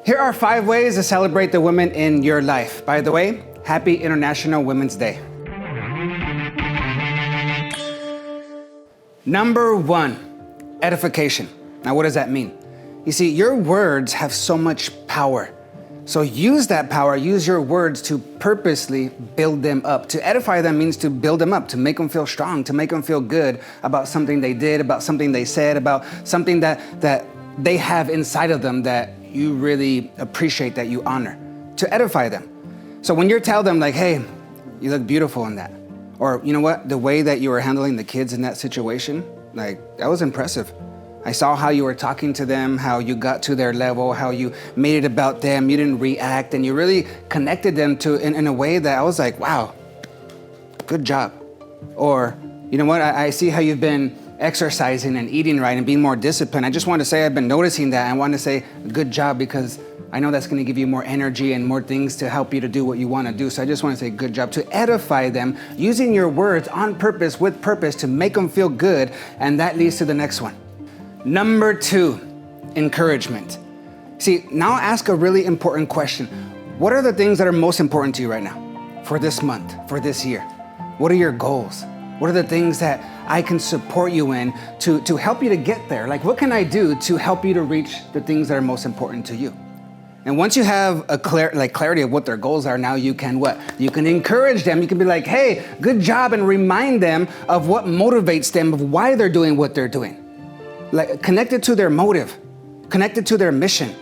Here are 5 ways to celebrate the women in your life. By the way, happy International Women's Day. Number 1, edification. Now, what does that mean? You see, your words have so much power. So use that power, use your words to purposely build them up. To edify them means to build them up, to make them feel strong, to make them feel good about something they did, about something they said, about something that they have inside of them that you really appreciate, that you honor. To edify them. So when you tell them like, hey, you look beautiful in that. Or you know what, the way that you were handling the kids in that situation, like that was impressive. I saw how you were talking to them, how you got to their level, how you made it about them, you didn't react, and you really connected them to in a way that I was like, wow, good job. Or, you know what, I see how you've been exercising and eating right and being more disciplined. I just want to say I've been noticing that. I want to say good job because I know that's going to give you more energy and more things to help you to do what you want to do. So I just want to say good job, to edify them, using your words on purpose, with purpose, to make them feel good, and that leads to the next one. Number 2, encouragement. See, now ask a really important question. What are the things that are most important to you right now? For this month, for this year? What are your goals? What are the things that I can support you in to help you to get there? Like, what can I do to help you to reach the things that are most important to you? And once you have a clarity of what their goals are, now you can what? You can encourage them. You can be like, hey, good job, and remind them of what motivates them, of why they're doing what they're doing. Like connected to their motive, connected to their mission,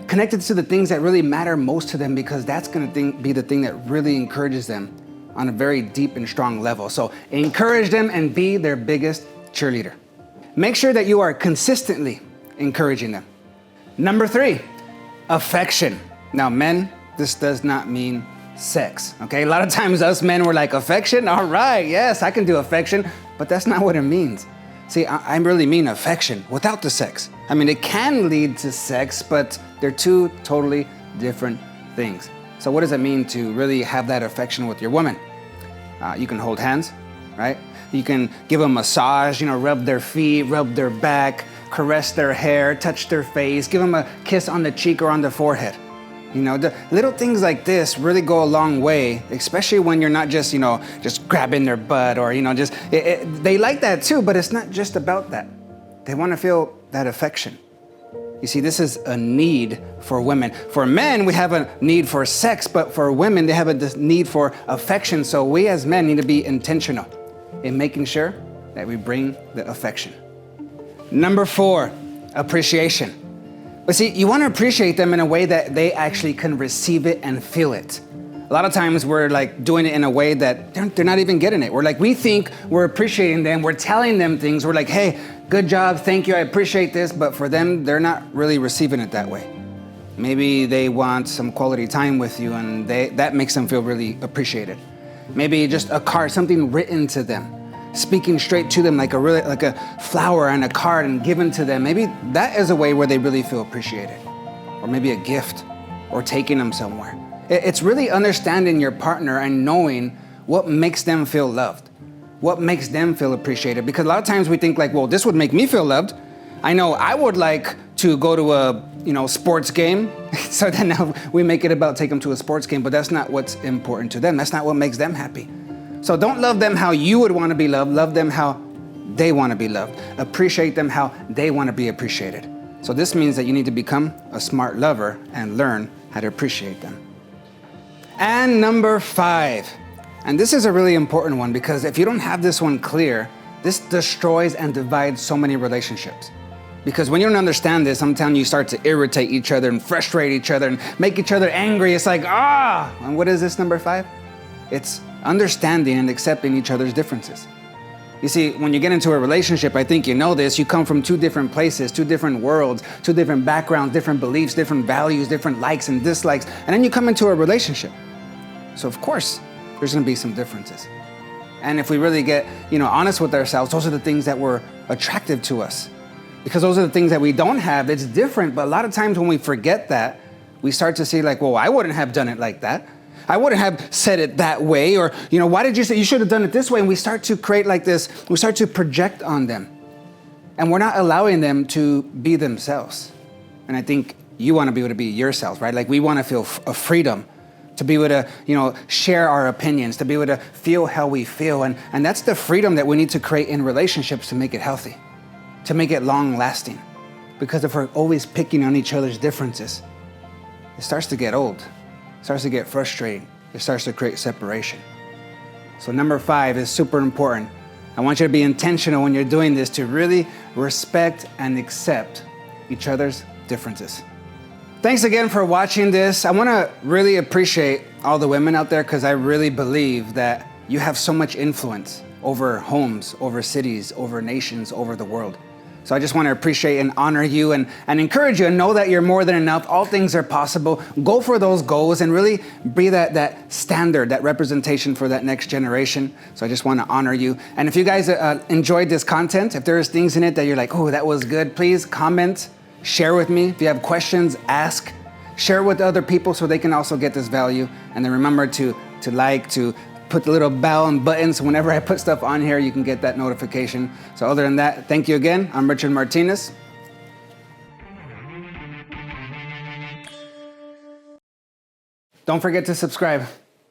connected to the things that really matter most to them, because that's going to be the thing that really encourages them on a very deep and strong level. So encourage them and be their biggest cheerleader. Make sure that you are consistently encouraging them. Number 3, affection. Now, men, this does not mean sex, okay? A lot of times us men were like, affection? All right, yes, I can do affection, but that's not what it means. See, I really mean affection without the sex. I mean, it can lead to sex, but they're 2 totally different things. So what does it mean to really have that affection with your woman? You can hold hands, right? You can give them a massage, rub their feet, rub their back, caress their hair, touch their face, give them a kiss on the cheek or on the forehead. The little things like this really go a long way, especially when you're not just, just grabbing their butt or, they like that too, but it's not just about that. They want to feel that affection. You see, this is a need for women. For men, we have a need for sex, but for women, they have a need for affection. So we as men need to be intentional in making sure that we bring the affection. Number 4, appreciation. But see, you want to appreciate them in a way that they actually can receive it and feel it. A lot of times we're like doing it in a way that they're not even getting it. We're like, we think we're appreciating them. We're telling them things. We're like, hey, good job. Thank you. I appreciate this. But for them, they're not really receiving it that way. Maybe they want some quality time with you and that makes them feel really appreciated. Maybe just a card, something written to them, speaking straight to them like a flower and a card and given to them. Maybe that is a way where they really feel appreciated. Or maybe a gift or taking them somewhere. It's really understanding your partner and knowing what makes them feel loved, what makes them feel appreciated. Because a lot of times we think like, well, this would make me feel loved. I know I would like to go to a sports game. So then now we make it about take them to a sports game, but that's not what's important to them. That's not what makes them happy. So don't love them how you would want to be loved. Love them how they want to be loved. Appreciate them how they want to be appreciated. So this means that you need to become a smart lover and learn how to appreciate them. And number 5, and this is a really important one because if you don't have this one clear, this destroys and divides so many relationships. Because when you don't understand this, I'm telling you, you start to irritate each other and frustrate each other and make each other angry. It's like, And what is this number 5? It's understanding and accepting each other's differences. You see, when you get into a relationship, I think you know this, you come from 2 different places, 2 different worlds, 2 different backgrounds, different beliefs, different values, different likes and dislikes, and then you come into a relationship. So of course, there's gonna be some differences. And if we really get, honest with ourselves, those are the things that were attractive to us. Because those are the things that we don't have, it's different, but a lot of times when we forget that, we start to see like, well, I wouldn't have done it like that. I wouldn't have said it that way, or, why did you say you should have done it this way? And we start to create like this, we start to project on them. And we're not allowing them to be themselves. And I think you want to be able to be yourself, right? Like we want to feel a freedom to be able to, share our opinions, to be able to feel how we feel. And that's the freedom that we need to create in relationships to make it healthy, to make it long lasting. Because if we're always picking on each other's differences, it starts to get old, it starts to get frustrating, it starts to create separation. So number 5 is super important. I want you to be intentional when you're doing this to really respect and accept each other's differences. Thanks again for watching this. I want to really appreciate all the women out there because I really believe that you have so much influence over homes, over cities, over nations, over the world. So I just want to appreciate and honor you and encourage you and know that you're more than enough. All things are possible. Go for those goals and really be that standard, that representation for that next generation. So I just want to honor you. And if you guys enjoyed this content, if there's things in it that you're like, oh, that was good, please comment, share with me. If you have questions, ask. Share with other people so they can also get this value. And then remember to put the little bell and button so whenever I put stuff on here, you can get that notification. So other than that, thank you again. I'm Richard Martinez. Don't forget to subscribe.